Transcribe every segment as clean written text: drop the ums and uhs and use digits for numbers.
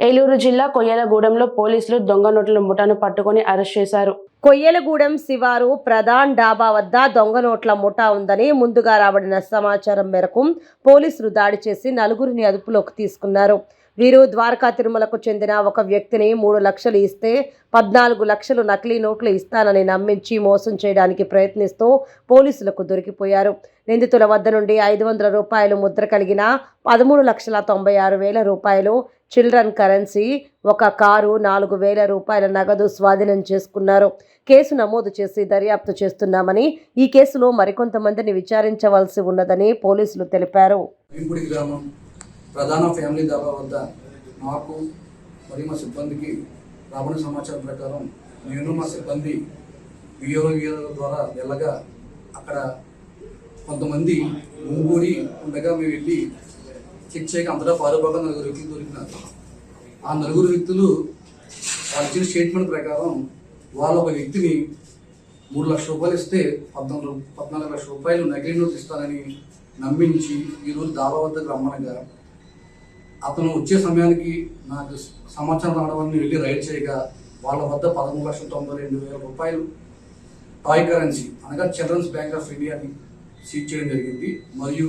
ఏలూరు జిల్లా కొయ్యలగూడెంలో పోలీసులు దొంగ నోట్ల ముఠాను పట్టుకొని అరెస్ట్ చేశారు. కొయ్యలగూడెం శివారు ప్రధాన్ డాబా వద్ద దొంగ నోట్ల ముఠా ఉందని ముందుగా రాబడిన సమాచారం మేరకు పోలీసులు దాడి చేసి నలుగురిని అదుపులోకి తీసుకున్నారు. వీరు ద్వారకా తిరుమలకు చెందిన ఒక వ్యక్తిని 3 లక్షలు ఇస్తే 14 లక్షలు నకిలీ నోట్లు ఇస్తానని నమ్మించి మోసం చేయడానికి ప్రయత్నిస్తూ పోలీసులకు దొరికిపోయారు. నిందితుల వద్ద నుండి 500 రూపాయలు ముద్ర కలిగిన 13,96,000 రూపాయలు చిల్డ్రన్ కరెన్సీ, ఒక కారు, 4,000 రూపాయల నగదు స్వాధీనం చేసుకున్నారు. కేసు నమోదు చేసి దర్యాప్తు చేస్తున్నామని, ఈ కేసులో మరికొంతమందిని విచారించవలసి ఉన్నదని పోలీసులు తెలిపారు. ప్రధాన ఫ్యామిలీ దాబా వద్ద నాకు మరియు మా సిబ్బందికి రాబడిన సమాచారం ప్రకారం నేను మా సిబ్బంది వీడియోల ద్వారా వెళ్ళగా అక్కడ కొంతమంది ముంగూడి ఉండగా మేము వెళ్ళి చెక్ చేయక అంతటా పారుబాగా 4 వ్యక్తులు దొరికినారు. ఆ 4 వ్యక్తులు వాళ్ళు ఇచ్చిన స్టేట్మెంట్ ప్రకారం వాళ్ళు ఒక వ్యక్తిని 3 లక్షల రూపాయలు ఇస్తే 14 లక్షల రూపాయలు నకిలీ నోట్లు ఇస్తానని నమ్మించి ఈరోజు దాబా వద్దకు రమ్మనగా అతను వచ్చే సమయానికి నాకు సమాచారం రావడం వల్ల నేను వెళ్ళి రైడ్ చేయగా వాళ్ళ వద్ద 13,92,000 రూపాయలు టాయ్ కరెన్సీ అనగా చిల్డ్రన్స్ బ్యాంక్ ఆఫ్ ఇండియాని సీజ్ చేయడం జరిగింది. మరియు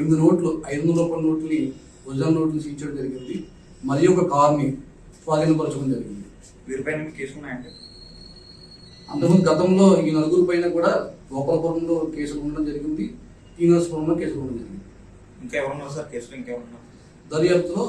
8 నోట్లు 500 రూపాయల నోట్లని ఒరిజినల్ నోట్లను సీజ్ చేయడం జరిగింది. మరియు ఒక కార్ని స్వాధీనపరచడం జరిగింది. వీరిపైన కేసులు ఉన్నాయండి. అంతకుముందు గతంలో ఈ 4 పైన కూడా గోపాలపురంలో కేసులు ఉండడం జరిగింది, శ్రీనివాసపురంలో కేసులు ఉండడం జరిగింది. ఇంకా ఎవరున్నారు సార్ కేసులు? ఇంకెవరున్నారు దర్యాప్తులో?